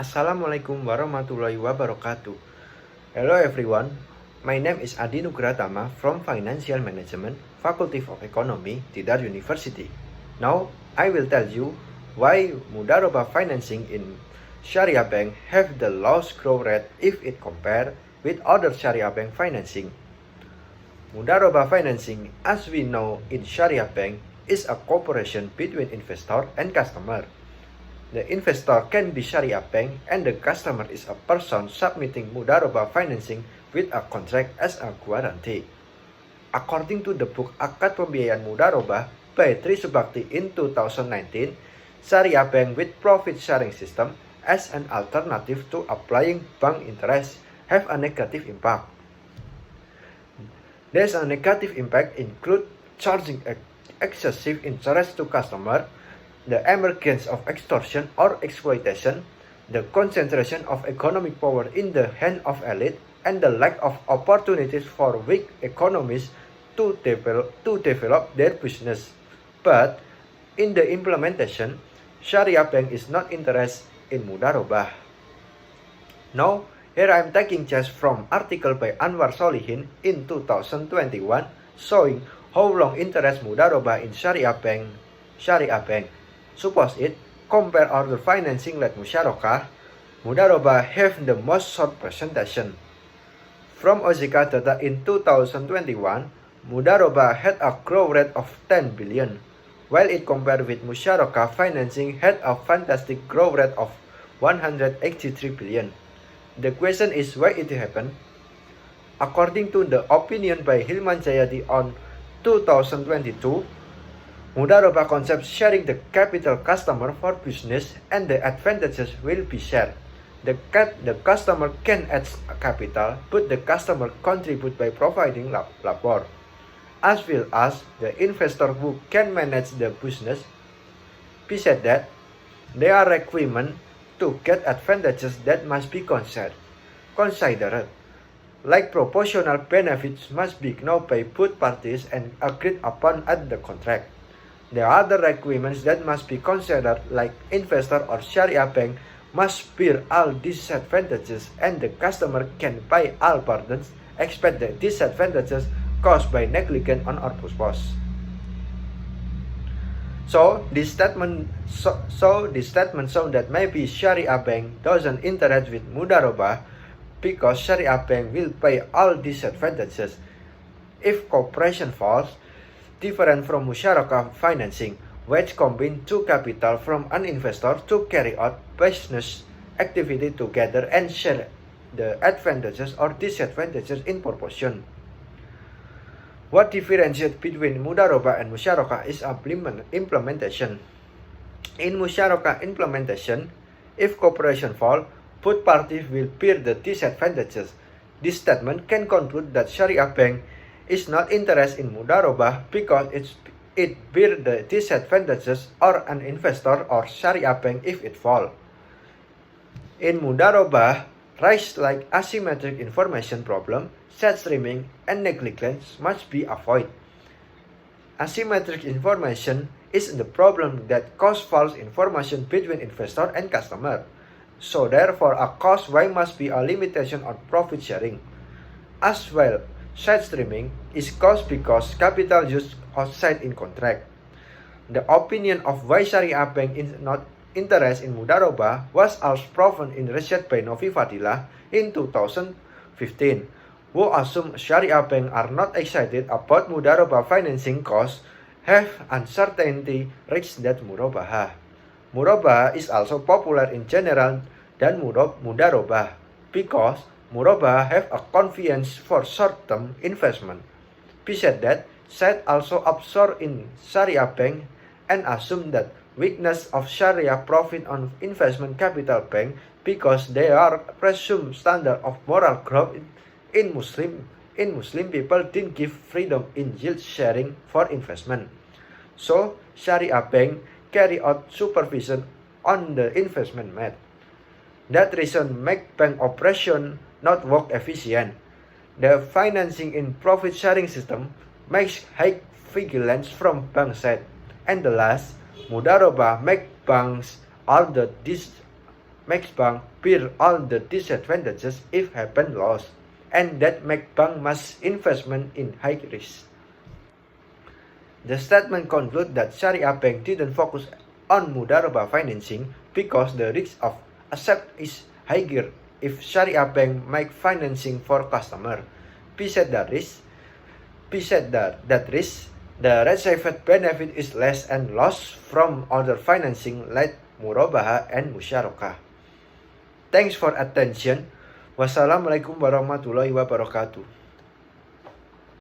Assalamualaikum warahmatullahi wabarakatuh. Hello everyone, my name is Nugrahatama from Financial Management, Faculty of Economy, Tidar University. Now, I will tell you why Mudharabah Financing in Sharia Bank have the lowest growth rate if it compared with other Sharia Bank financing. Mudharabah Financing, as we know in Sharia Bank, is a cooperation between investor and customer. The investor can be Sharia Bank and the customer is a person submitting Mudharabah Financing with a contract as a guarantee. According to the book Akad Pembiayaan Mudharabah by Tri Subakti in 2019, Sharia Bank with profit sharing system as an alternative to applying bank interest have a negative impact. There's a negative impact include charging excessive interest to customer, the emergence of extortion or exploitation, the concentration of economic power in the hand of elite, and the lack of opportunities for weak economies to develop their business. But in the implementation, Sharia Bank is not interested in Mudharabah. Now, here I am taking just from article by Anwar Solihin in 2021 showing how long interest Mudharabah in Sharia Bank. Suppose it, compare other financing like musyarakah, Mudharabah have the most short presentation. From OJK data in 2021, Mudharabah had a growth rate of 10 billion, while it compared with musyarakah financing had a fantastic growth rate of 183 billion. The question is why it happened? According to the opinion by Hilman Jayadi on 2022, Mudharabah concept sharing the capital customer for business and the advantages will be shared. The customer can add capital, but the customer contribute by providing labor, as well as the investor who can manage the business. Besides that, there are requirements to get advantages that must be considered, like proportional benefits must be known by both parties and agreed upon at the contract. There are other requirements that must be considered like investor or Sharia Bank must bear all disadvantages and the customer can pay all burdens except the disadvantages caused by negligence on our purpose. So this statement shows that maybe Sharia Bank doesn't interact with Mudharabah because Sharia Bank will pay all disadvantages. If cooperation falls, different from musyarakah financing, which combine two capital from an investor to carry out business activity together and share the advantages or disadvantages in proportion. What differentiates between Mudharabah and musyarakah is implementation. In musyarakah implementation, if cooperation falls, both parties will bear the disadvantages. This statement can conclude that Sharia Bank is not interested in Mudharabah because it bear the disadvantages or an investor or Sharia Bank if it fall. In Mudharabah, risks like asymmetric information problem, set streaming, and negligence must be avoided. Asymmetric information is the problem that causes false information between investor and customer. So therefore, a cost why must be a limitation on profit sharing. As well, side streaming is caused because capital used outside in contract. The opinion of why Sharia Bank is not interested in Mudharabah was also proven in research by Novi Fadilah in 2015, who assume Sharia Bank are not excited about Mudharabah financing costs have uncertainty risks that murabahah. Murabahah is also popular in general than Mudharabah because murabahah have a convenience for short-term investment. Besides that, Said also absorb in Sharia Bank and assume that weakness of Sharia profit on investment capital bank because they are presumed standard of moral growth in Muslim people didn't give freedom in yield sharing for investment. So Sharia Bank carry out supervision on the investment made. That reason make bank operation not work efficient. The financing in profit sharing system makes high vigilance from bank side. And the last, Mudharabah make banks all the makes bank bear all the disadvantages if happen loss, and that make bank must investment in high risk. The statement concludes that Sharia Bank didn't focus on Mudharabah financing because the risk of accept is higher if Sharia Bank make financing for customer. Besides that risk, the received benefit is less and loss from other financing like murabahah and musyarakah. Thanks for attention. Wassalamualaikum warahmatullahi wabarakatuh.